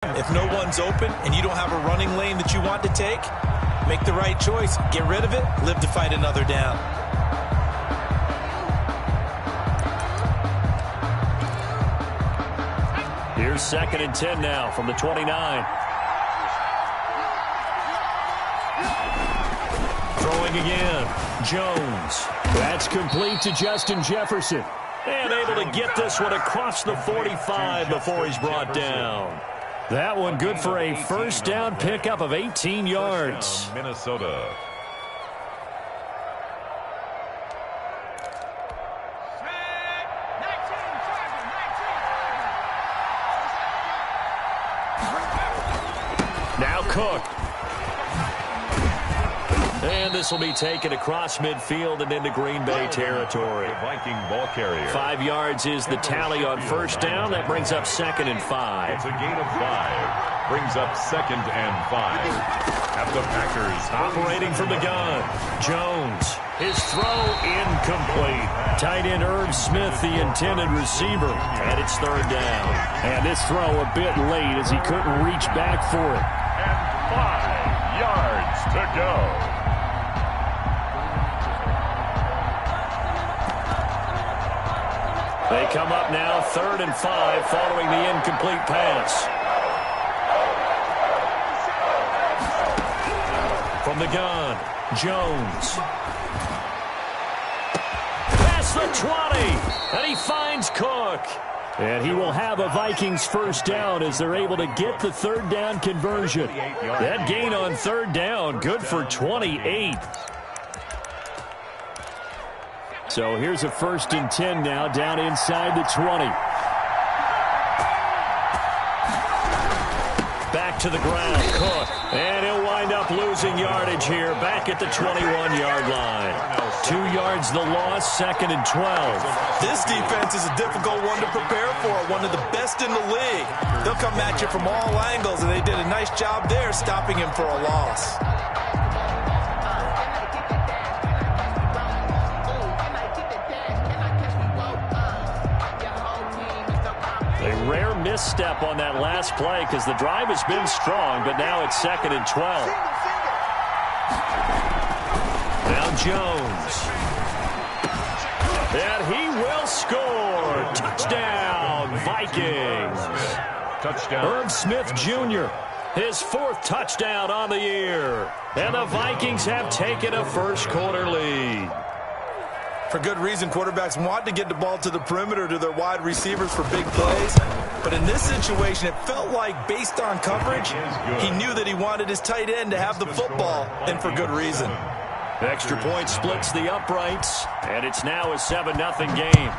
If no one's open and you don't have a running lane that you want to take, make the right choice. Get rid of it. Live to fight another down. Here's 2nd and 10 now from the 29. Throwing again. Jones. That's complete to Justin Jefferson. And able to get this one across the 45 before he's brought down. That one good for a first down pickup of 18 yards. Minnesota. Now Cook. And this will be taken across midfield and into Green Bay territory. The Viking ball carrier. 5 yards is the tally on first down. That brings up 2nd and 5. It's a gain of 5. Brings up 2nd and 5. At the Packers. Operating from the gun. Jones. His throw incomplete. Tight end Irv Smith, the intended receiver. And it's 3rd down. And this throw a bit late as he couldn't reach back for it. And 5 yards to go. They come up now 3rd and 5 following the incomplete pass. From the gun, Jones. Past the 20, and he finds Cook. And he will have a Vikings first down as they're able to get the 3rd down conversion. That gain on 3rd down, good for 28. So here's a 1st and 10 now down inside the 20. Back to the ground, Cook. And he'll wind up losing yardage here back at the 21-yard line. 2 yards the loss, 2nd and 12. This defense is a difficult one to prepare for, one of the best in the league. They'll come at you from all angles, and they did a nice job there stopping him for a loss. A rare misstep on that last play because the drive has been strong, but now it's 2nd and 12. Now Jones. And he will score. Touchdown, Vikings. Touchdown. Irv Smith Jr., his 4th touchdown on the year. And the Vikings have taken a first-quarter lead. For good reason, quarterbacks want to get the ball to the perimeter to their wide receivers for big plays. But in this situation, it felt like, based on coverage, he knew that he wanted his tight end to have the football, and for good reason. Extra point splits the uprights, and it's now a 7-0 game.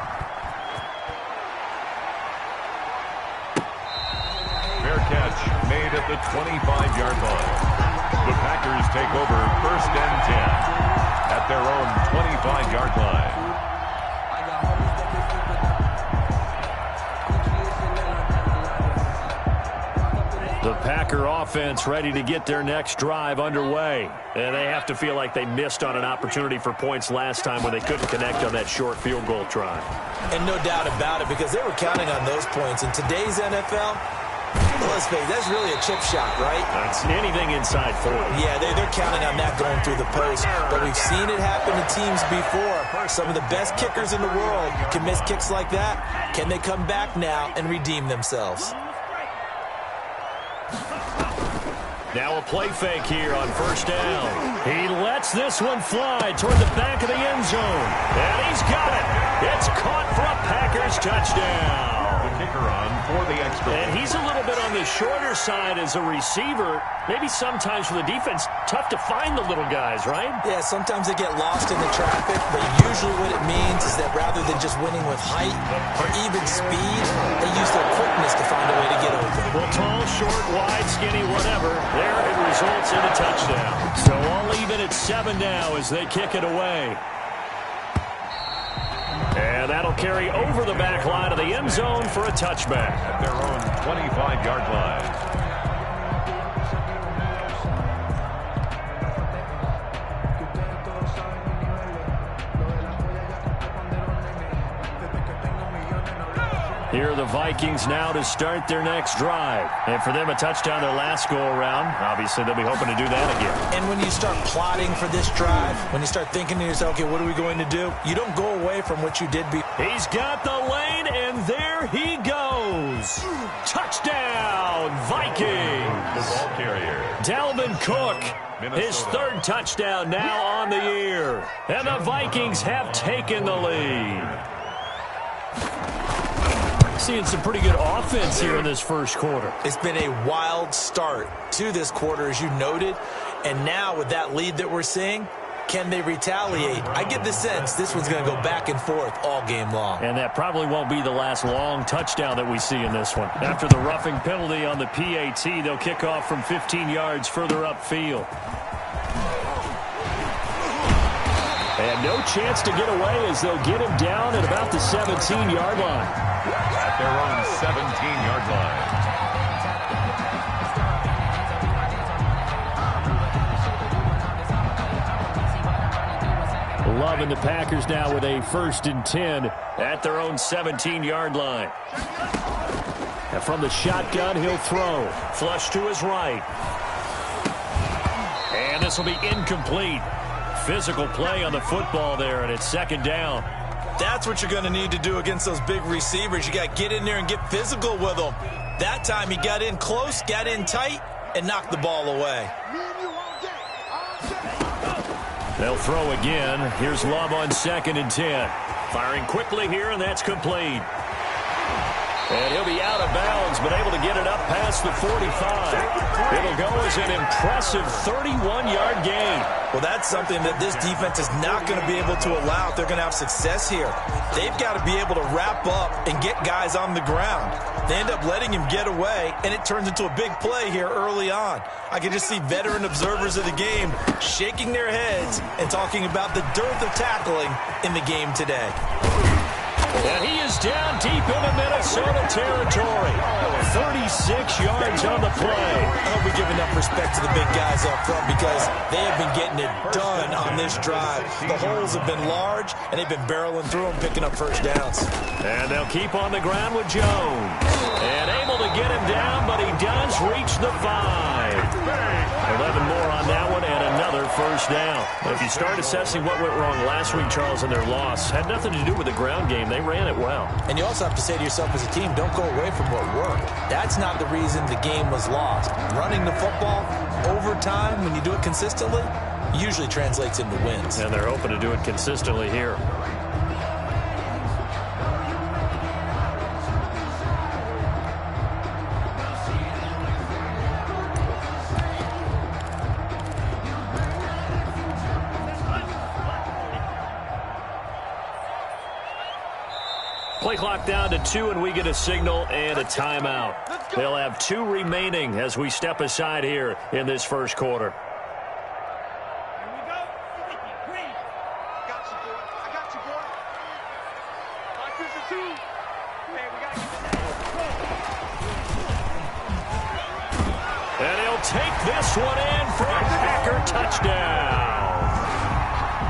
Fair catch made at the 25-yard line. The Packers take over 1st and 10 at their own 25-yard line. The Packer offense ready to get their next drive underway. And they have to feel like they missed on an opportunity for points last time when they couldn't connect on that short field goal try. And no doubt about it, because they were counting on those points. In today's NFL, let's face it, that's really a chip shot, right? That's anything inside 40. Yeah, they're counting on that going through the post. But we've seen it happen to teams before. Some of the best kickers in the world can miss kicks like that. Can they come back now and redeem themselves? Now a play fake here on 1st down. He lets this one fly toward the back of the end zone. And he's got it. It's caught for a Packers touchdown. The kicker on for the extra. And he's a little bit on the shorter side as a receiver. Maybe sometimes for the defense, tough to find the little guys, right? Yeah, sometimes they get lost in the traffic, but usually what it means is that rather than just winning with height or even speed, they use their quickness to find a way to get open. Well, tall, short, wide, skinny, whatever, there it results in a touchdown. So all even at 7 now as they kick it away. And that'll carry over the back line of the end zone for a touchback. At their own 25-yard line. Here are the Vikings now to start their next drive. And for them, a touchdown their last go-around. Obviously, they'll be hoping to do that again. And when you start plotting for this drive, when you start thinking to yourself, okay, what are we going to do? You don't go away from what you did before. He's got the lane, and there he goes. Touchdown, Vikings. The ball carrier, Dalvin Cook. Minnesota. His third touchdown now on the year. And the Vikings have taken the lead. Seeing some pretty good offense here in this first quarter. It's been a wild start to this quarter, as you noted. And now with that lead that we're seeing, can they retaliate? I get the sense this one's going to go back and forth all game long. And that probably won't be the last long touchdown that we see in this one. After the roughing penalty on the PAT, they'll kick off from 15 yards further upfield. And no chance to get away as they'll get him down at about the 17-yard line. At their own 17-yard line. Loving the Packers now with a 1st and 10 at their own 17-yard line. And from the shotgun, he'll throw. Flush to his right. And this will be incomplete. Physical play on the football there, and it's 2nd down. That's what you're going to need to do against those big receivers. You got to get in there and get physical with them. That time he got in close, got in tight, and knocked the ball away. They'll throw again. Here's Love on 2nd and 10. Firing quickly here, and that's complete. And he'll be out of bounds, but able to get it up past the 45. It'll go as an impressive 31-yard gain. Well, that's something that this defense is not going to be able to allow if they're going to have success here. They've got to be able to wrap up and get guys on the ground. They end up letting him get away, and it turns into a big play here early on. I can just see veteran observers of the game shaking their heads and talking about the dearth of tackling in the game today. And he is down deep into Minnesota territory. 36 yards on the play. I hope we give enough respect to the big guys up front because they have been getting it done on this drive. The holes have been large, and they've been barreling through them, picking up first downs. And they'll keep on the ground with Jones. And able to get him down, but he does reach the 5. 11 more on that one, and another first down. If you start assessing what went wrong last week, Charles, in their loss, had nothing to do with the ground game. They ran it well. And you also have to say to yourself as a team, don't go away from what worked. That's not the reason the game was lost. Running the football over time, when you do it consistently, usually translates into wins. And they're hoping to do it consistently here. Play clock down to 2, and we get a signal and a timeout. They'll have 2 remaining as we step aside here in this first quarter. And he'll take this one in for a Packer touchdown.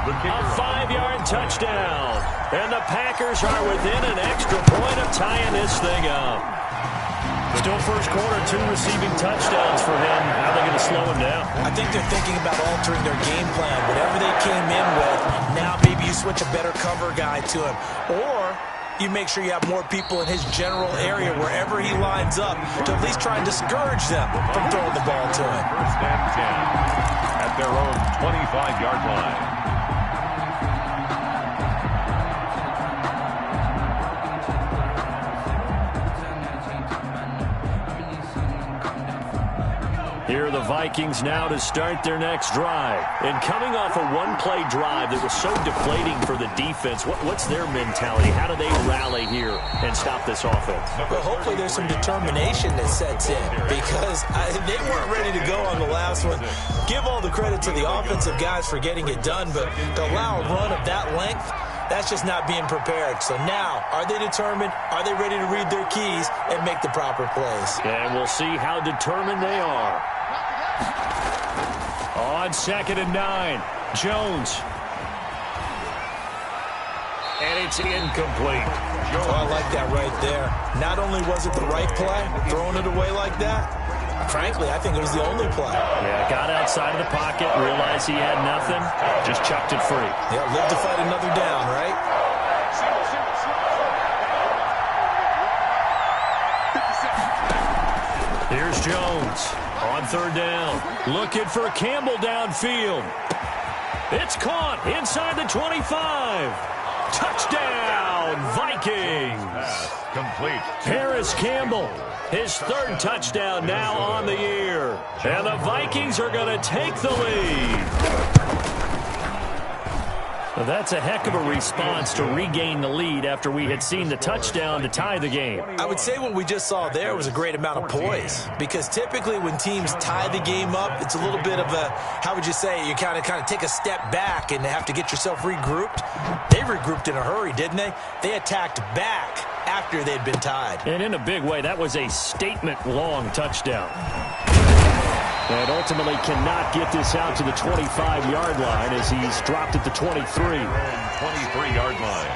A 5-yard touchdown. And the Packers are within an extra point of tying this thing up. Still first quarter, 2 receiving touchdowns for him. How are they going to slow him down? I think they're thinking about altering their game plan. Whatever they came in with, now maybe you switch a better cover guy to him. Or you make sure you have more people in his general area wherever he lines up to at least try and discourage them from throwing the ball to him. First and 10 at their own 25-yard line. Here are the Vikings now to start their next drive. And coming off a one-play drive that was so deflating for the defense, what's their mentality? How do they rally here and stop this offense? Well, hopefully there's some determination that sets in because they weren't ready to go on the last one. Give all the credit to the offensive guys for getting it done, but to allow a run of that length, that's just not being prepared. So now, are they determined? Are they ready to read their keys and make the proper plays? And we'll see how determined they are. On 2nd and 9, Jones. and it's incomplete. Oh, I like that right there. Not only was it the right play, throwing it away like that, frankly, I think it was the only play. Yeah, got outside of the pocket, realized he had nothing, just chucked it free. Yeah, live to fight another down, right? Here's Jones on third down. Looking for Campbell downfield. It's caught inside the 25. Touchdown, Vikings. Complete. Paris Campbell, his third touchdown now on the year. And the Vikings are going to take the lead. Well, that's a heck of a response to regain the lead after we had seen the touchdown to tie the game. I would say what we just saw there was a great amount of poise, because typically when teams tie the game up, it's a little bit of a, how would you say, you kind of take a step back and have to get yourself regrouped. They regrouped in a hurry, didn't they? They attacked back after they'd been tied. And in a big way, that was a statement-long touchdown. And ultimately cannot get this out to the 25-yard line as he's dropped at the 23. 23-yard line.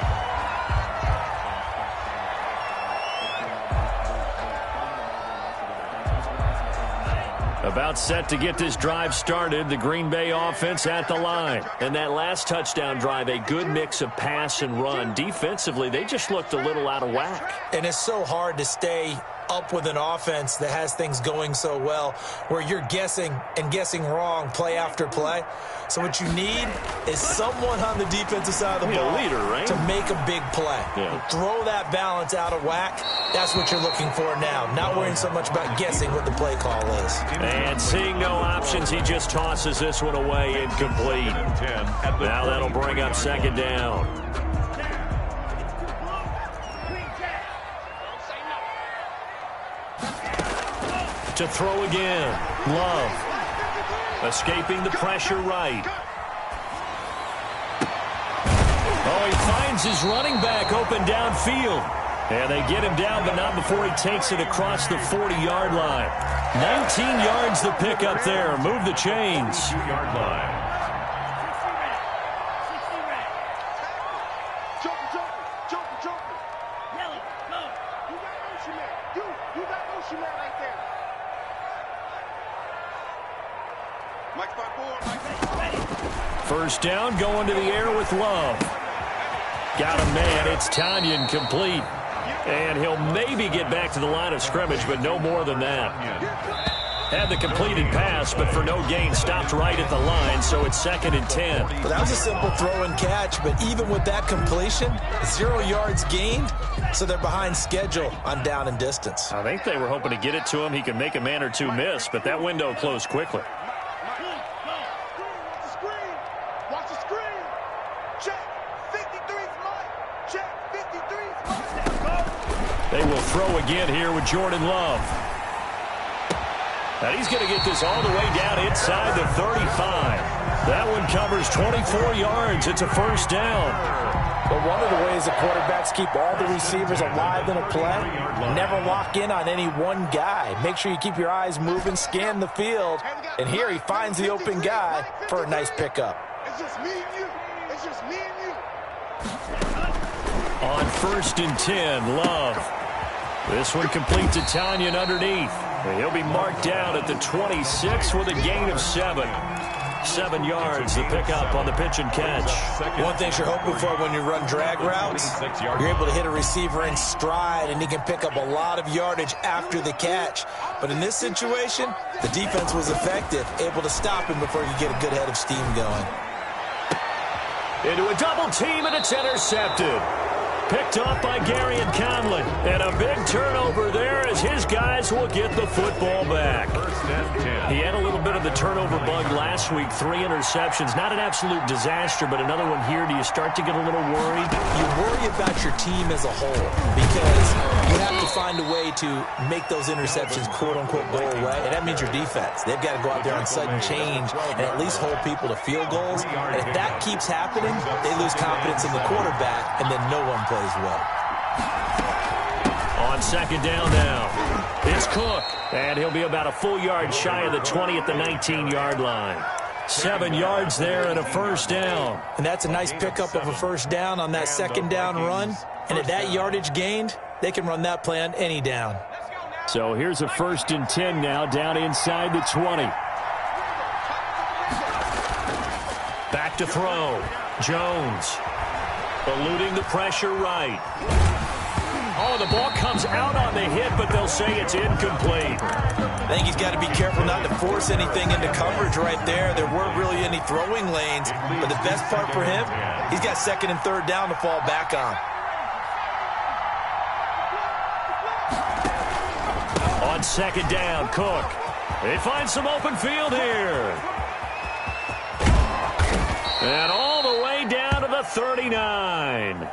About set to get this drive started, the Green Bay offense at the line. And that last touchdown drive, a good mix of pass and run. Defensively, they just looked a little out of whack. And it's so hard to stay up with an offense that has things going so well, where you're guessing and guessing wrong play after play. So what you need is someone on the defensive side of the ball, leader, right? to make a big play. Yeah. Throw that balance out of whack. That's what you're looking for now. Not worrying so much about guessing what the play call is. And seeing no options, he just tosses this one away, incomplete. Now that'll bring up second down. To throw again. Love. Escaping the pressure right. Oh, he finds his running back open downfield. And they get him down, but not before he takes it across the 40-yard line. 19 yards to pick up there. Move the chains. 2-yard line. First down, going to the air with Love. Got a man. It's Tanyan, complete. And he'll maybe get back to the line of scrimmage, but no more than that. Had the completed pass, but for no gain, stopped right at the line, so it's 2nd and 10. Well, that was a simple throw and catch, but even with that completion, 0 yards gained, so they're behind schedule on down and distance. I think they were hoping to get it to him. He could make a man or two miss, but that window closed quickly. They will throw again here with Jordan Love. And he's going to get this all the way down inside the 35. That one covers 24 yards. It's a first down. But one of the ways the quarterbacks keep all the receivers alive in a play, never lock in on any one guy. Make sure you keep your eyes moving, scan the field. And here he finds the open guy for a nice pickup. It's just me and you. It's just me and you. On 1st and 10, Love. This one complete to Tanyan underneath. And he'll be marked down at the 26 with a gain of 7. 7 yards to pick up on the pitch and catch. One thing you're hoping for when you run drag routes, you're able to hit a receiver in stride, and he can pick up a lot of yardage after the catch. But in this situation, the defense was effective, able to stop him before you get a good head of steam going. Into a double team, and it's intercepted. Picked off by Gary and Conley. And a big turnover there as his guys will get the football back. He had a little bit of the turnover bug last week. 3 interceptions. Not an absolute disaster, but another one here. Do you start to get a little worried? You worry about your team as a whole because you have to find a way to make those interceptions, quote-unquote, go away. And that means your defense. They've got to go out there on sudden change and at least hold people to field goals. And if that keeps happening, they lose confidence in the quarterback, and then no one plays well. On 2nd down now, it's Cook. And he'll be about a full yard shy of the 20 at the 19-yard line. 7 yards there and a first down. And that's a nice pickup of a first down on that second down run. And at that yardage gained, they can run that play on any down. So here's a 1st and 10 now, down inside the 20. Back to throw. Jones eluding the pressure right. Oh, the ball comes out on the hit, but they'll say it's incomplete. I think he's got to be careful not to force anything into coverage right there. There weren't really any throwing lanes, but the best part for him, he's got 2nd and 3rd down to fall back on. On 2nd down, Cook. They find some open field here. And all the way down to the 39.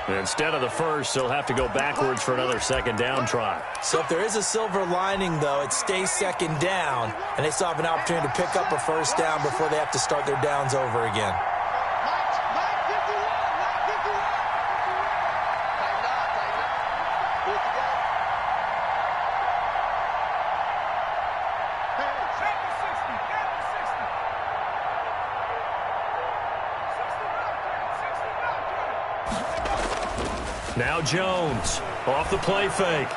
Instead of the first, they'll have to go backwards for another 2nd down try. So if there is a silver lining, though, it stays 2nd down, and they still have an opportunity to pick up a first down before they have to start their downs over again. Now Jones off the play fake.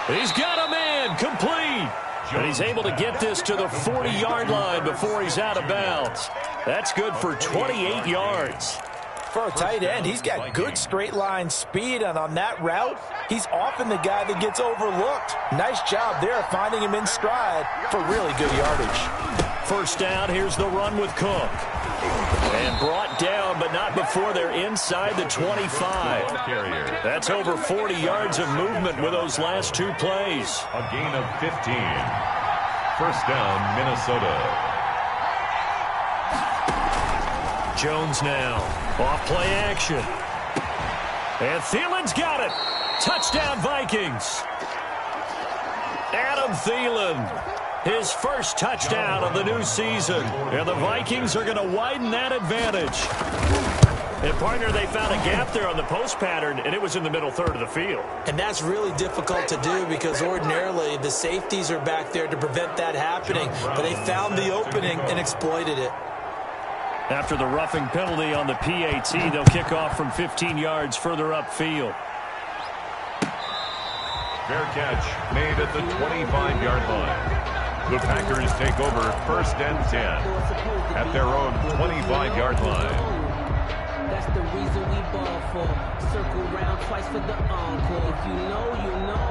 He's got a man complete. And he's able to get this to the 40-yard line before he's out of bounds. That's good for 28 yards. For a tight end, he's got good straight line speed, and on that route, he's often the guy that gets overlooked. Nice job there finding him in stride for really good yardage. First down, here's the run with Cook. And brought down, but not before they're inside the 25. That's over 40 yards of movement with those last 2 plays. A gain of 15. First down, Minnesota. Jones now. Off play action. And Thielen's got it. Touchdown, Vikings. Adam Thielen. His first touchdown of the new season. And the Vikings are going to widen that advantage. And, partner, they found a gap there on the post pattern, and it was in the middle third of the field. And that's really difficult to do because ordinarily the safeties are back there to prevent that happening. But they found the opening and exploited it. After the roughing penalty on the PAT, they'll kick off from 15 yards further upfield. Fair catch made at the 25-yard line. The Packers take over 1st and 10 at their own 25-yard line. That's the reason we ball for. Circle round twice for the encore. If you know, you know.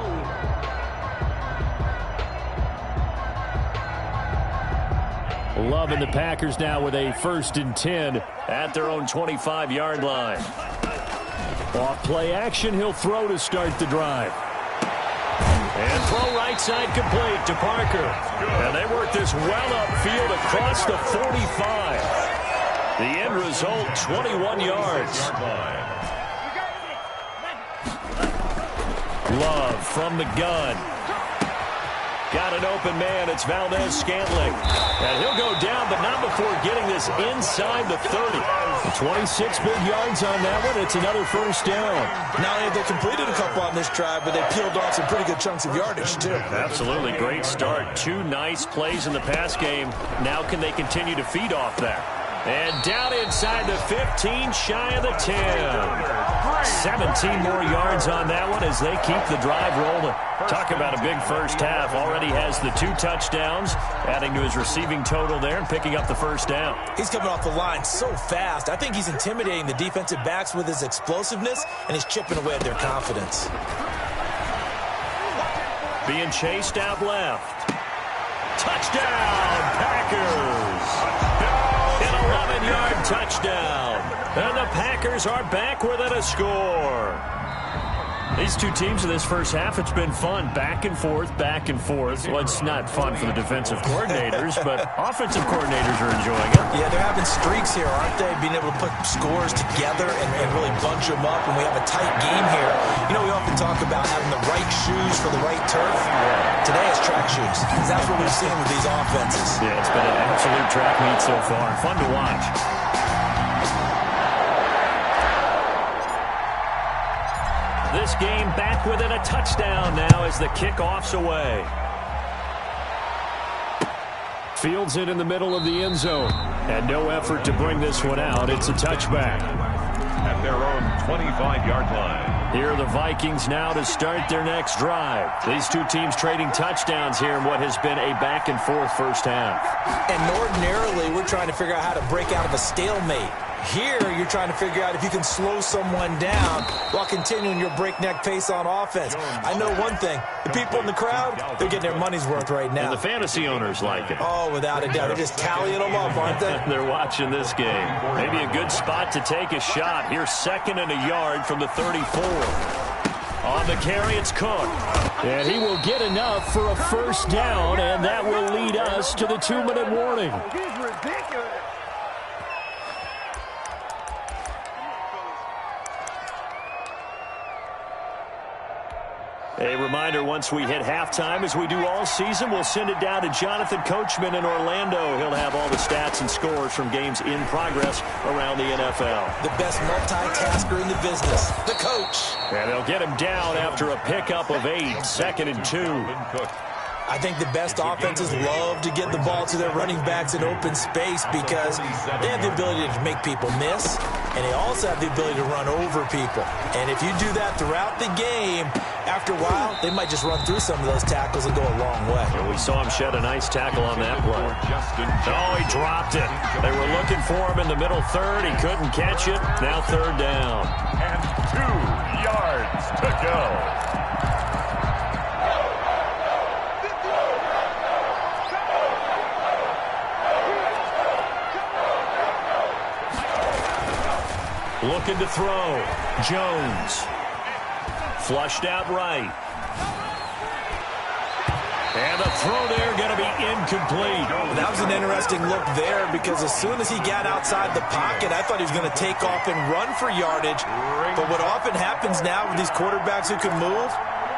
Love in the Packers now with a 1st and 10 at their own 25-yard line. Off play action, he'll throw to start the drive. And throw right side complete to Parker. And they work this well upfield across the 45. The end result, 21 yards. Love from the gun. Got an open man. It's Valdez-Scantling. And he'll go down, but not before getting this inside the 30. 26 big yards on that one. It's another first down. Not only have they completed a couple on this drive, but they peeled off some pretty good chunks of yardage, too. Absolutely. Great start. 2 nice plays in the pass game. Now can they continue to feed off that? And down inside the 15, shy of the 10. 17 more yards on that one as they keep the drive rolling. Talk about a big first half. Already has the 2 touchdowns, adding to his receiving total there and picking up the first down. He's coming off the line so fast. I think he's intimidating the defensive backs with his explosiveness, and he's chipping away at their confidence. Being chased out left. Touchdown, Packers! An 11-yard touchdown. And the Packers are back within a score. These 2 teams in this first half, it's been fun. Back and forth, back and forth. Well, it's not fun for the defensive coordinators, but offensive coordinators are enjoying it. Yeah, they're having streaks here, aren't they? Being able to put scores together and really bunch them up, and we have a tight game here. You know, we often talk about having the right shoes for the right turf. Today it's track shoes. That's what we've seen with these offenses. Yeah, it's been an absolute track meet so far. Fun to watch. This game back within a touchdown now as the kickoff's away. Fields it in the middle of the end zone. And no effort to bring this one out. It's a touchback. At their own 25-yard line. Here are the Vikings now to start their next drive. These two teams trading touchdowns here in what has been a back-and-forth first half. And ordinarily, we're trying to figure out how to break out of a stalemate. Here, you're trying to figure out if you can slow someone down while continuing your breakneck pace on offense. I know one thing. The people in the crowd, they're getting their money's worth right now. And the fantasy owners like it. Oh, without a doubt. They're just tallying them up, aren't they? They're watching this game. Maybe a good spot to take a shot. Here's 2nd and a yard from the 34. On the carry, it's Cook. And he will get enough for a first down, and that will lead us to the 2-minute warning. He's ridiculous. A reminder, once we hit halftime, as we do all season, we'll send it down to Jonathan Coachman in Orlando. He'll have all the stats and scores from games in progress around the NFL. The best multitasker in the business, the coach. And they'll get him down after a pickup of 8, 2nd and 2. I think the best offenses love to get the ball to their running backs in open space because they have the ability to make people miss, and they also have the ability to run over people. And if you do that throughout the game, after a while, they might just run through some of those tackles and go a long way. And we saw him shed a nice tackle on that play. Oh, he dropped it. They were looking for him in the middle third. He couldn't catch it. Now 3rd down. And 2 yards to go. Looking to throw. Jones. Flushed out right. And the throw there going to be incomplete. That was an interesting look there because as soon as he got outside the pocket, I thought he was going to take off and run for yardage. But what often happens now with these quarterbacks who can move,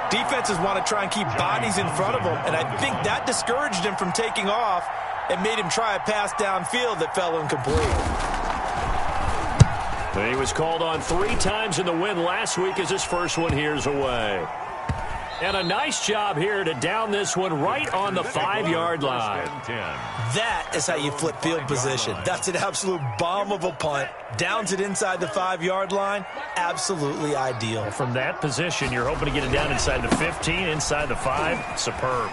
defenses want to try and keep bodies in front of them. And I think that discouraged him from taking off and made him try a pass downfield that fell incomplete. He was called on 3 times in the win last week as his first one here's away. And a nice job here to down this one right on the 5-yard line. That is how you flip field position. That's an absolute bomb of a punt. Downs it inside the 5-yard line. Absolutely ideal. From that position, you're hoping to get it down inside the 15, inside the 5. Superb.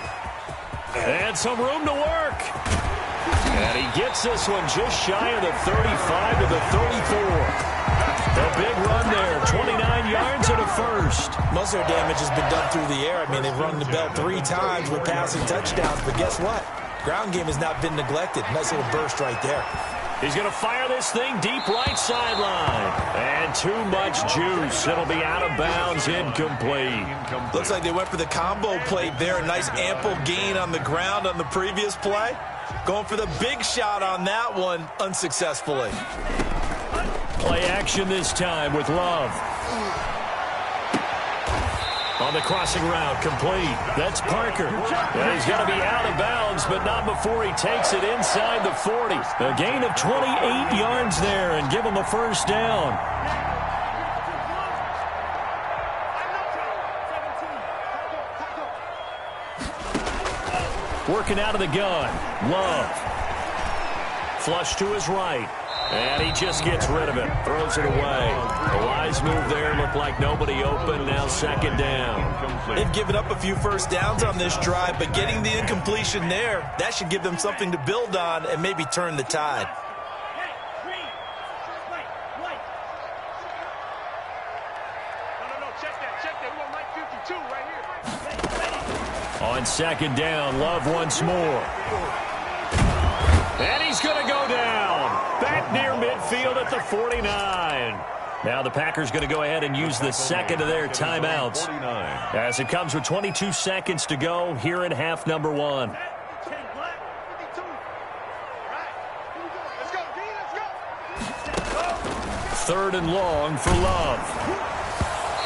And some room to work. And he gets this one just shy of the 35 to the 34. A big run there, 29 yards and a first. Most of their damage has been done through the air. I mean, they've rung the bell 3 times with passing touchdowns, but guess what? Ground game has not been neglected. Nice little burst right there. He's going to fire this thing deep right sideline. And too much juice. It'll be out of bounds, incomplete. Looks like they went for the combo play there. A nice ample gain on the ground on the previous play. Going for the big shot on that one unsuccessfully. Play action this time with Love. On the crossing route, complete. That's Parker. And he's going to be out of bounds, but not before he takes it inside the 40. A gain of 28 yards there and give him a first down. Working out of the gun. Love. Flush to his right. And he just gets rid of it. Throws it away. A wise move there. Looked like nobody open. Now 2nd down. They've given up a few first downs on this drive, but getting the incompletion there, that should give them something to build on and maybe turn the tide. On 2nd down, Love once more. And he's going to go down. Back near midfield at the 49. Now the Packers going to go ahead and use the 2nd of their timeouts. As it comes with 22 seconds to go here in half number 1. Third and long for Love.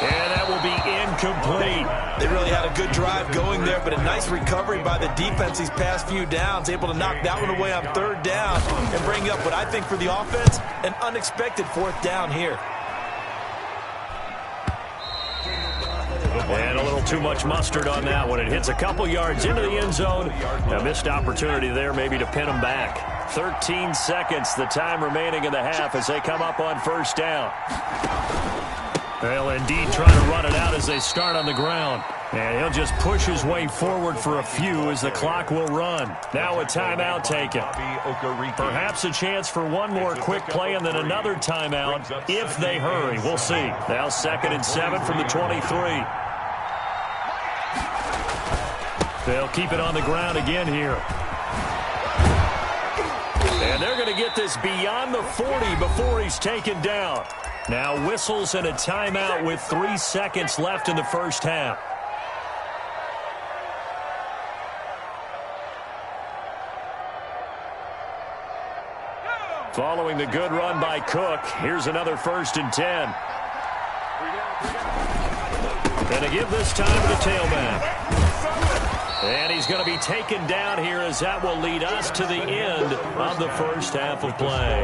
And that will be incomplete. They really had a good drive going there, but a nice recovery by the defense these past few downs, able to knock that one away on 3rd down and bring up what I think for the offense, an unexpected 4th down here. And a little too much mustard on that one. It hits a couple yards into the end zone. A missed opportunity there maybe to pin them back. 13 seconds, the time remaining in the half as they come up on first down. They'll indeed try to run it out as they start on the ground. And he'll just push his way forward for a few as the clock will run. Now a timeout taken. Perhaps a chance for one more quick play and then another timeout if they hurry. We'll see. Now 2nd and 7 from the 23. They'll keep it on the ground again here. And they're going to get this beyond the 40 before he's taken down. Now whistles and a timeout with 3 seconds left in the first half. Following the good run by Cook, here's another 1st and 10. Going to give this time to the tailback. And he's going to be taken down here as that will lead us to the end of the first half of play.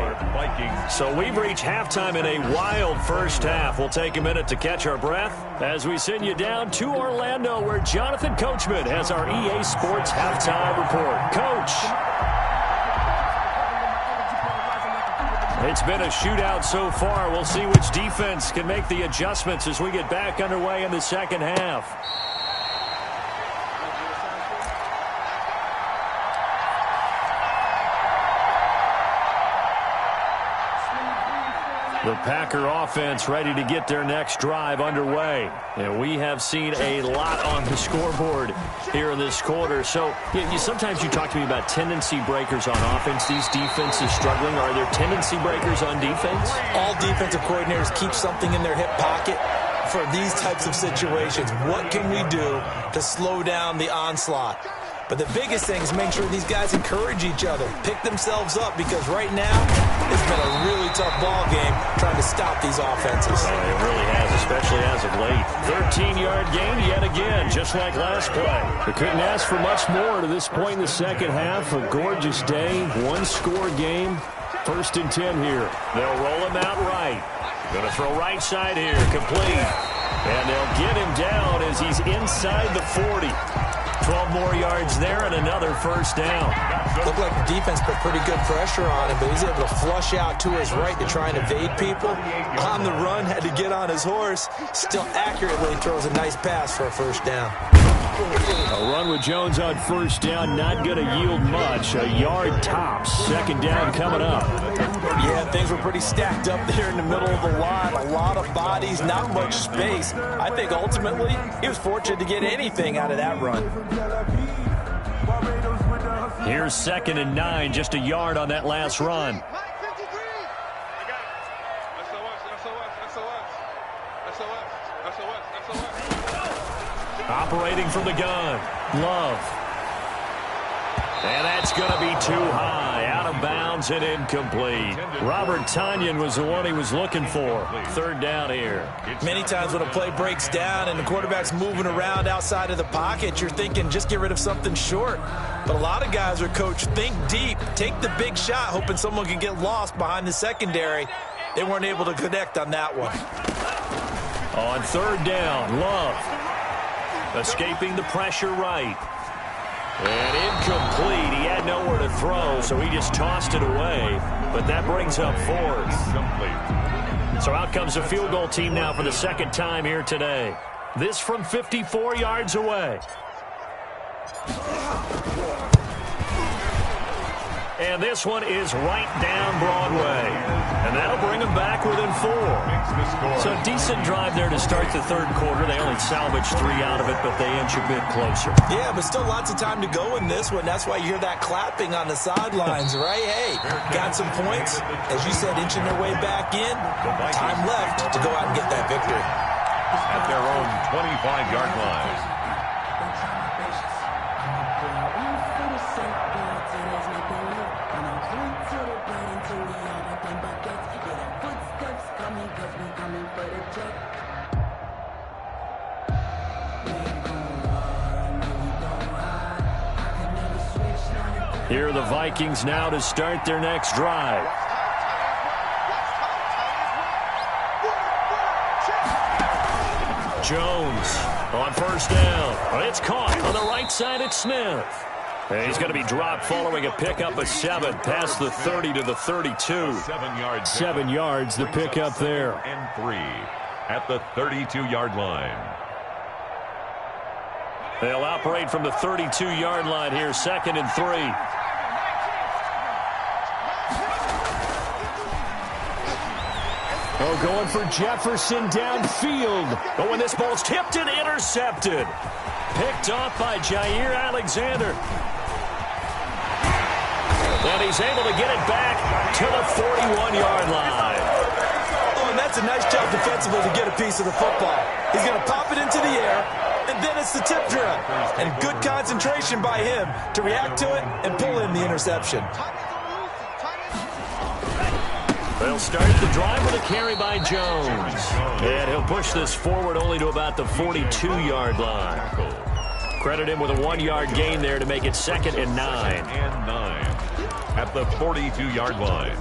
So we've reached halftime in a wild first half. We'll take a minute to catch our breath as we send you down to Orlando where Jonathan Coachman has our EA Sports halftime report. Coach. It's been a shootout so far. We'll see which defense can make the adjustments as we get back underway in the second half. The Packer offense ready to get their next drive underway. And we have seen a lot on the scoreboard here in this quarter. So sometimes you talk to me about tendency breakers on offense. These defenses struggling. Are there tendency breakers on defense? All defensive coordinators keep something in their hip pocket for these types of situations. What can we do to slow down the onslaught? But the biggest thing is make sure these guys encourage each other, pick themselves up, because right now it's been a really tough ball game trying to stop these offenses. It really has, especially as of late. 13-yard gain yet again, just like last play. We couldn't ask for much more to this point in the second half. A gorgeous day, one-score game. 1st and 10 here. They'll roll him out right. Going to throw right side here, complete. And they'll get him down as he's inside the 40. 12 more yards there and another 1st down. Looked like the defense put pretty good pressure on him, but he's able to flush out to his right to try and evade people. On the run, had to get on his horse. Still accurately throws a nice pass for a 1st down. A run with Jones on 1st down, not going to yield much. A yard tops. 2nd down coming up. Yeah, things were pretty stacked up there in the middle of the line. A lot of bodies, not much space. I think ultimately he was fortunate to get anything out of that run. Here's 2nd and 9, just a yard on that last run. Operating from the gun, Love. And that's going to be too high, out of bounds and incomplete. Robert Tonyan was the one he was looking for. 3rd down here. Many times when a play breaks down and the quarterback's moving around outside of the pocket, you're thinking just get rid of something short. But a lot of guys are coached, think deep, take the big shot, hoping someone can get lost behind the secondary. They weren't able to connect on that one. On 3rd down, Love. Escaping the pressure right. And incomplete. He had nowhere to throw, so he just tossed it away. But that brings up 4th. So out comes the field goal team now for the 2nd time here today. This from 54 yards away. And this one is right down Broadway. And that'll bring them back within 4. So a decent drive there to start the 3rd quarter. They only salvaged 3 out of it, but they inch a bit closer. Yeah, but still lots of time to go in this one. That's why you hear that clapping on the sidelines, right? Hey, got some points. As you said, inching their way back in. Time left to go out and get that victory. At their own 25-yard line. Here are the Vikings now to start their next drive. Jones On first down. It's caught on the right side. It's Smith. And he's going to be dropped following a pickup of 7 past the 30 to the 32. 7 yards. 7 yards, the pickup there. And 3 at the 32-yard line. They'll operate from the 32-yard line here, 2nd and 3. Oh, going for Jefferson downfield. But when this ball's tipped and intercepted. Picked off by Jair Alexander. And he's able to get it back to the 41-yard line. Oh, and that's a nice job defensively to get a piece of the football. He's going to pop it into the air, and then it's the tip drill. And good concentration by him to react to it and pull in the interception. They'll start the drive with a carry by Jones. And he'll push this forward only to about the 42-yard line. Credit him with a 1-yard gain there to make it 2nd and 9. And 9 at the 42-yard line.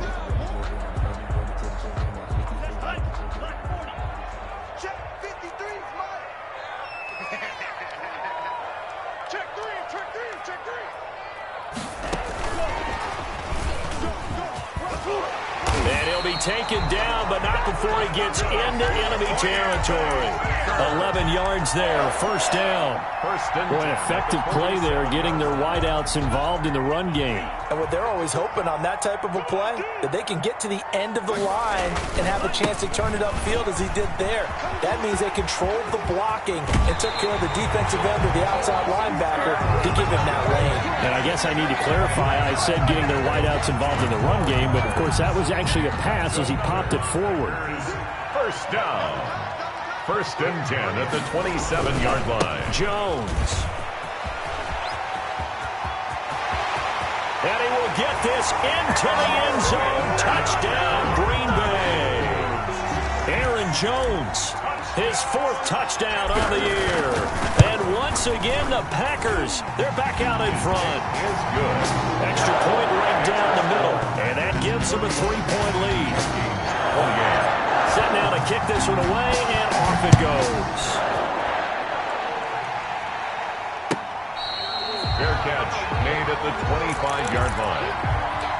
Check 53, Mike. Check 3, check 3, check 3. And he'll be taken down, but not before he gets into enemy territory. 11 yards there, first down. Boy, an effective play there, getting their wideouts involved in the run game. And what they're always hoping on that type of a play, that they can get to the end of the line and have a chance to turn it upfield as he did there. That means they controlled the blocking and took care of the defensive end or the outside linebacker to give him that lane. And I guess I need to clarify, I said getting their wideouts involved in the run game, but of course that was actually a pass as he popped it forward. First down. 1st and 10 at the 27-yard line. Jones. And he will get this into the end zone. Touchdown, Green Bay. Aaron Jones, his 4th touchdown on the year. And once again, the Packers, they're back out in front. Is good. Extra point right down the middle. And that gives them a 3-point lead. Oh, yeah. Set now to kick this one away, and off it goes. Fair catch made at the 25-yard line.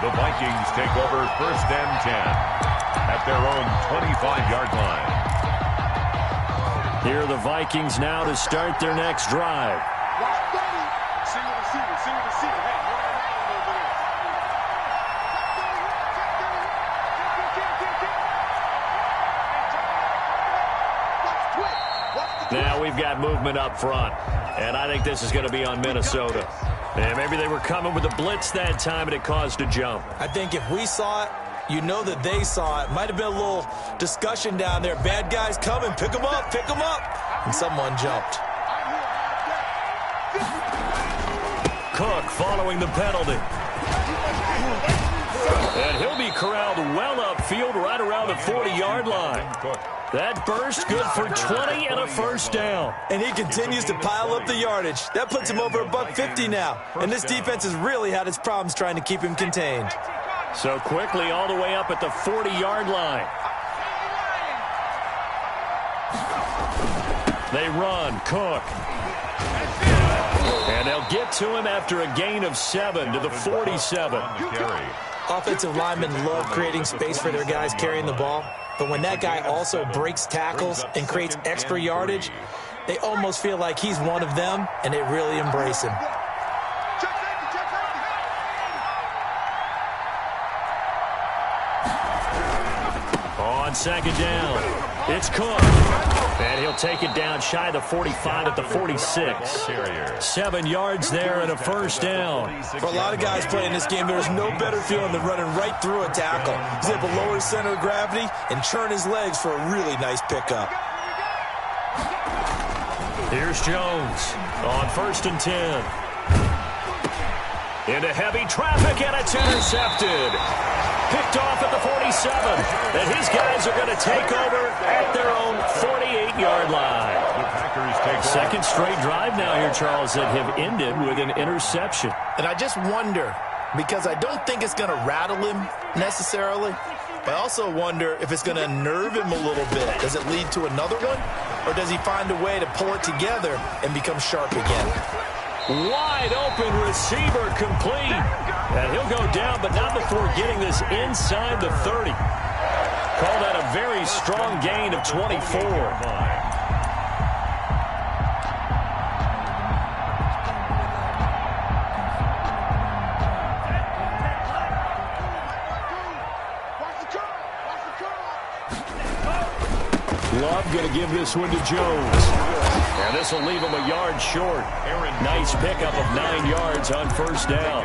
The Vikings take over 1st and 10 at their own 25-yard line. Here are the Vikings now to start their next drive. See what the receiver. Hey, run around over there. Now we've got movement up front, and I think this is going to be on Minnesota. And maybe they were coming with a blitz that time, and it caused a jump. I think if we saw it, you know that they saw it. Might have been a little discussion down there. Bad guys coming. Pick them up. Pick them up. And someone jumped. Cook following the penalty. And he'll be corralled well upfield right around the 40-yard line. That burst good for 20 and a first down. And he continues to pile up the yardage. That puts him over $150 now. And this defense has really had its problems trying to keep him contained. So quickly all the way up at the 40-yard line. They run. Cook. And they'll get to him after a gain of 7 to the 47. Offensive linemen love creating space for their guys carrying the ball. But when that guy also breaks tackles and creates extra yardage, they almost feel like he's one of them, and they really embrace him. On 2nd down, it's Cook. And he'll take it down shy of the 45 at the 46. 7 yards there and a first down. For a lot of guys playing this game, there's no better feeling than running right through a tackle. He's able to lower his center of gravity and churn his legs for a really nice pickup. Here's Jones on 1st and 10. Into heavy traffic, and it's intercepted. Picked off at the 47. And his guys are going to take over at their own 48-yard line. The Packers take over. Second straight drive now here, Charles, that have ended with an interception. And I just wonder, because I don't think it's going to rattle him necessarily, but I also wonder if it's going to nerve him a little bit. Does it lead to another one? or does he find a way to pull it together and become sharp again? Wide open receiver complete. And he'll go down, but not before getting this inside the 30. Call that a very strong gain of 24. Love going to give this one to Jones. And this will leave him a yard short. Nice pickup of 9 yards on first down.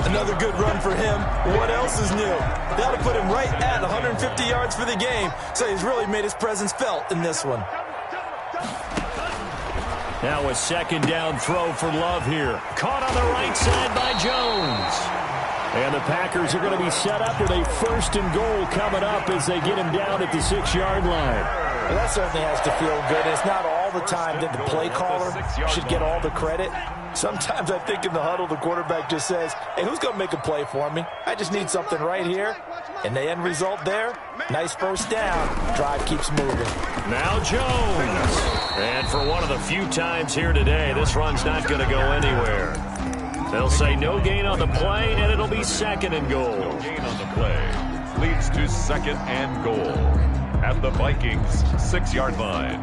Another good run for him. What else is new? That'll put him right at 150 yards for the game. So he's really made his presence felt in this one. Now a second down throw for Love here. Caught on the right side by Jones. And the Packers are going to be set up with a first and goal coming up as they get him down at the 6-yard line. Well, that certainly has to feel good. It's not all the time that the play caller should get all the credit. Sometimes I think in the huddle, the quarterback just says, hey, who's going to make a play for me? I just need something right here. And the end result there, nice first down. Drive keeps moving. Now Jones. And for one of the few times here today, this run's not going to go anywhere. They'll say no gain on the play, and it'll be second and goal. No gain on the play leads to second and goal at the Vikings' 6-yard line.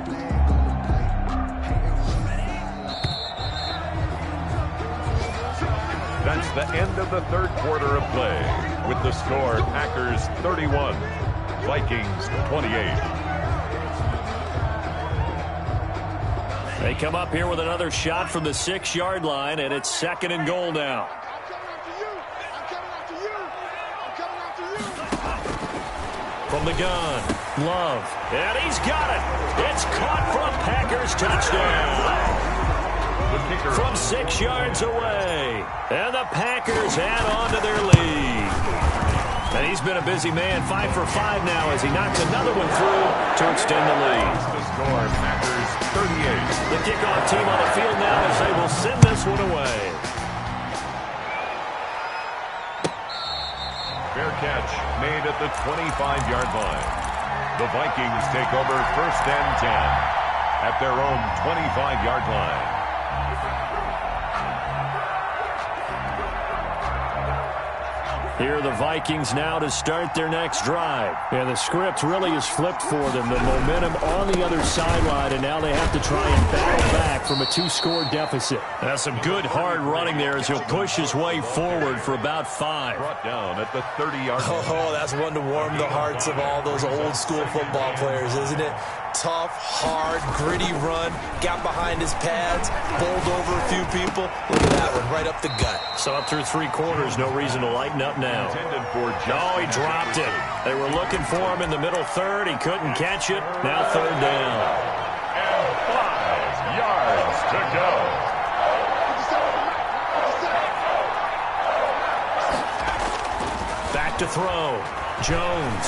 That's the end of the third quarter of play, with the score Packers 31, Vikings 28. They come up here with another shot from the 6-yard line, and it's second and goal now. From the gun, Love, and he's got it. It's caught for a Packers touchdown. From 6 yards away, and the Packers add on to their lead. And he's been a busy man, 5 for 5 now as he knocks another one through to extend the lead. The score, Packers 38. The kickoff team on the field now as they will send this one away. Fair catch made at the 25-yard line. The Vikings take over first and 10 at their own 25-yard line. Here are the Vikings now to start their next drive. And the script really is flipped for them. The momentum on the other sideline, and now they have to try and battle back from a 2-score deficit. That's some good hard running there as he'll push his way forward for about 5. Brought down at the 30-yard line. Oh, that's one to warm the hearts of all those old school football players, isn't it? Tough, hard, gritty run, got behind his pads, bowled over a few people. Look at that one, right up the gut. So up through 3 quarters, no reason to lighten up now. Oh, he dropped it. They were looking for him in the middle third. He couldn't catch it. Now third down. And 5 yards to go. Back to throw. Jones.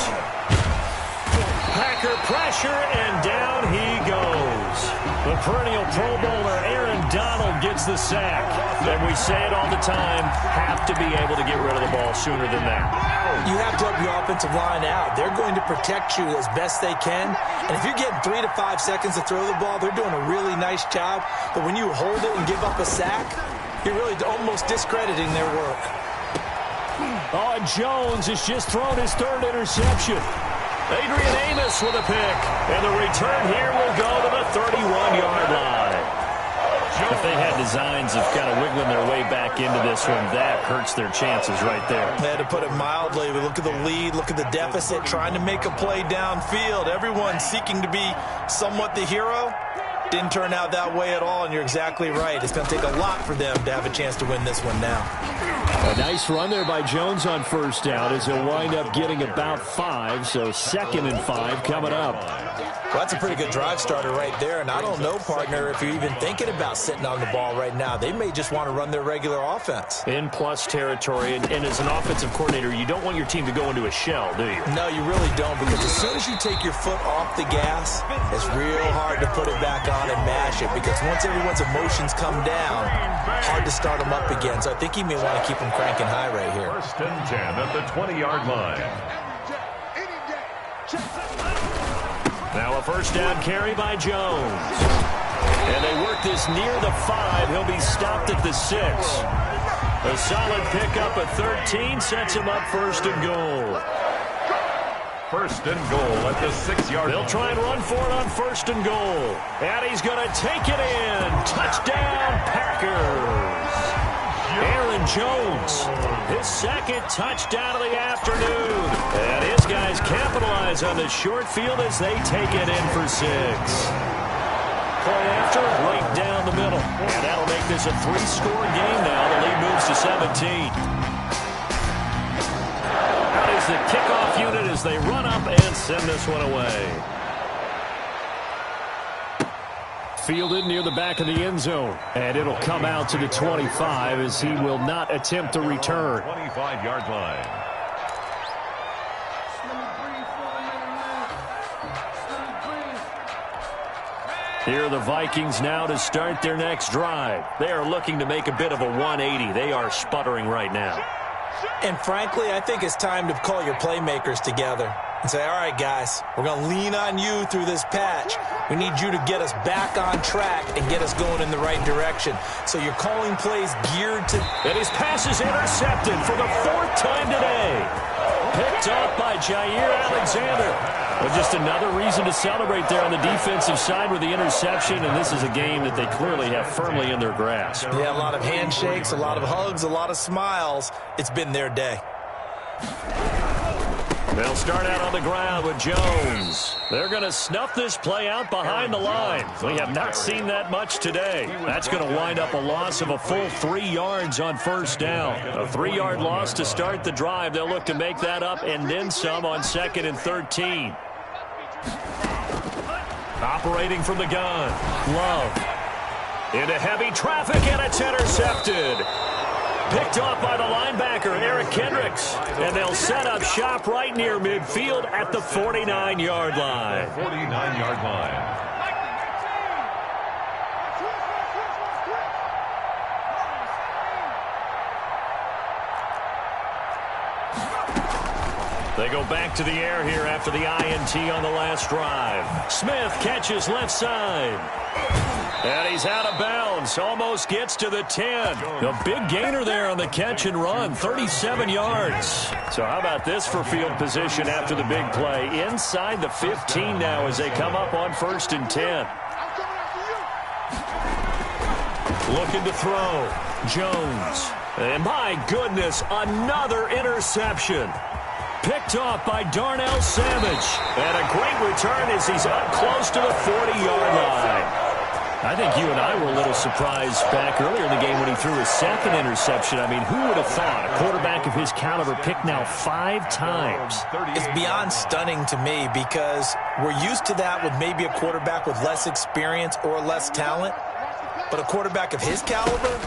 Packer pressure, and down he goes. The perennial Pro Bowler Aaron Donald gets the sack. And we say it all the time, have to be able to get rid of the ball sooner than that. You have to help your offensive line out. They're going to protect you as best they can. And if you're getting 3 to 5 seconds to throw the ball, they're doing a really nice job. But when you hold it and give up a sack, you're really almost discrediting their work. Oh, and Jones has just thrown his 3rd interception. Adrian Amos with a pick. And the return here will go to the 31-yard line. If they had designs of kind of wiggling their way back into this one, that hurts their chances right there. They had to put it mildly. We look at the lead, look at the deficit, trying to make a play downfield. Everyone seeking to be somewhat the hero. Didn't turn out that way at all, and you're exactly right. It's going to take a lot for them to have a chance to win this one now. A nice run there by Jones on first down as he'll wind up getting about 5, so 2nd and 5 coming up. Well, that's a pretty good drive starter right there, and I don't know, partner, if you're even thinking about sitting on the ball right now. They may just want to run their regular offense. In plus territory, and as an offensive coordinator, you don't want your team to go into a shell, do you? No, you really don't, because as soon as you take your foot off the gas, it's real hard to put it back on and mash it, because once everyone's emotions come down, hard to start them up again. So I think he may want to keep them cranking high right here. First and 10 at the 20-yard line. Now a first down carry by Jones. And they work this near the 5. He'll be stopped at the 6. A solid pickup at 13 sets him up first and goal. First and goal at the 6-yard line. They'll try and run for it on first and goal. And he's going to take it in. Touchdown, Packers. Aaron Jones, his second touchdown of the afternoon. And his guys capitalize on the short field as they take it in for 6. Point after, right down the middle. And that'll make this a 3-score game now. The lead moves to 17. That is the kickoff unit as they run up and send this one away. Fielded near the back of the end zone. And it'll come out to the 25 as he will not attempt to return. 25-yard line. Here are the Vikings now to start their next drive. They are looking to make a bit of a 180. They are sputtering right now. And frankly, I think it's time to call your playmakers together and say, all right, guys, we're going to lean on you through this patch. We need you to get us back on track and get us going in the right direction. So you're calling plays geared to... And his pass is intercepted for the 4th time today. Picked up by Jair Alexander. Well, just another reason to celebrate there on the defensive side with the interception, and this is a game that they clearly have firmly in their grasp. Yeah, a lot of handshakes, a lot of hugs, a lot of smiles. It's been their day. They'll start out on the ground with Jones. They're going to snuff this play out behind the line. We have not seen that much today. That's going to wind up a loss of a full 3 yards on first down. A 3-yard loss to start the drive. They'll look to make that up and then some on 2nd and 13. Operating from the gun. Love. Into heavy traffic, and it's intercepted. Picked off by the linebacker, Eric Kendricks. And they'll set up shop right near midfield at the 49-yard line. 49-yard line. They go back to the air here after the INT on the last drive. Smith catches left side. And he's out of bounds. Almost gets to the 10. A big gainer there on the catch and run. 37 yards. So how about this for field position after the big play? Inside the 15 now as they come up on 1st and 10. Looking to throw. Jones. And my goodness, another interception. Picked off by Darnell Savage. And a great return as he's up close to the 40-yard line. I think you and I were a little surprised back earlier in the game when he threw his 2nd interception. I mean, who would have thought a quarterback of his caliber picked now 5 times? It's beyond stunning to me because we're used to that with maybe a quarterback with less experience or less talent. But a quarterback of his caliber,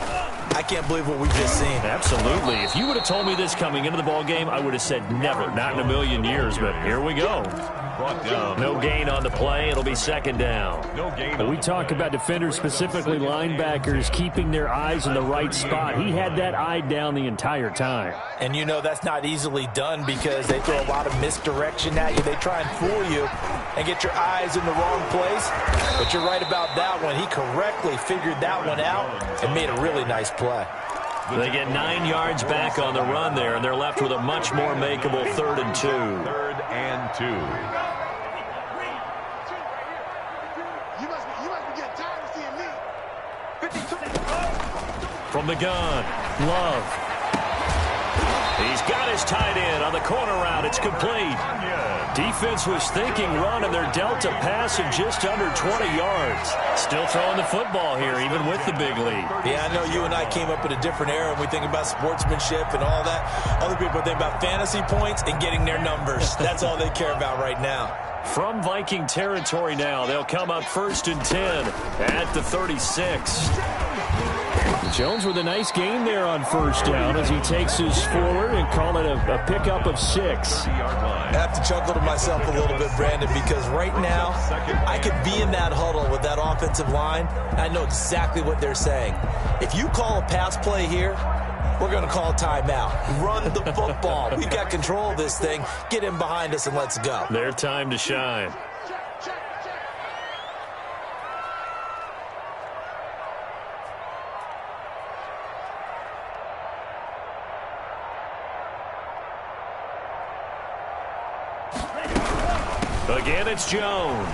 I can't believe what we've just seen. Absolutely. If you would have told me this coming into the ball game, I would have said never, not in a million years. But here we go. No gain on the play. It'll be 2nd down. We talk about defenders, specifically linebackers, keeping their eyes in the right spot. He had that eye down the entire time. And you know that's not easily done because they throw a lot of misdirection at you. They try and fool you and get your eyes in the wrong place. But you're right about that one. He correctly figured that one out and made a really nice play. They get 9 yards back on the run there, and they're left with a much more makeable 3rd and 2. 3rd and 2. You must be getting tired of seeing me. 52. From the gun, Love. He's got his tight end on the corner route. It's complete. Defense was thinking run, and they're dealt a pass of just under 20 yards. Still throwing the football here, even with the big lead. Yeah, I know you and I came up in a different era, and we think about sportsmanship and all that. Other people think about fantasy points and getting their numbers. That's all they care about right now. From Viking territory now, they'll come up 1st and 10 at the 36. Jones with a nice gain there on 1st down as he takes his forward and call it a pickup of 6. I have to chuckle to myself a little bit, Brandon, because right now I could be in that huddle with that offensive line. I know exactly what they're saying. If you call a pass play here, we're going to call a timeout. Run the football. We've got control of this thing. Get in behind us and let's go. Their time to shine. Again, it's Jones.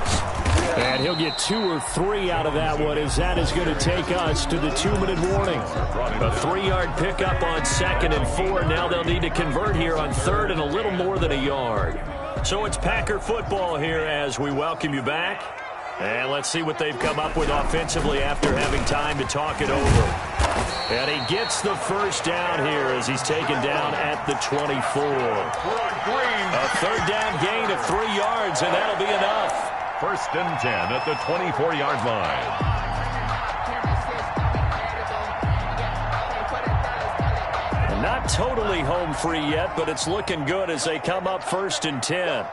And he'll get 2 or 3 out of that one, as that is going to take us to the 2-minute warning. A 3-yard pickup on 2nd and 4. Now they'll need to convert here on 3rd and a little more than a yard. So it's Packer football here as we welcome you back. And let's see what they've come up with offensively after having time to talk it over. And he gets the first down here as he's taken down at the 24. A 3rd down gain of 3 yards, and that'll be enough. 1st and 10 at the 24-yard line. Not totally home free yet, but it's looking good as they come up 1st and 10.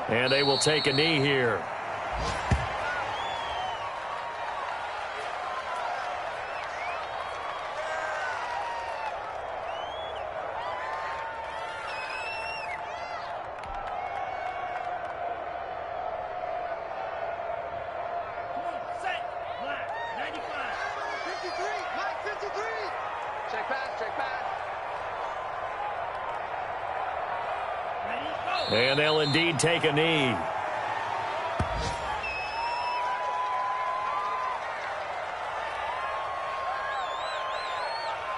And they will take a knee here. And they'll indeed take a knee.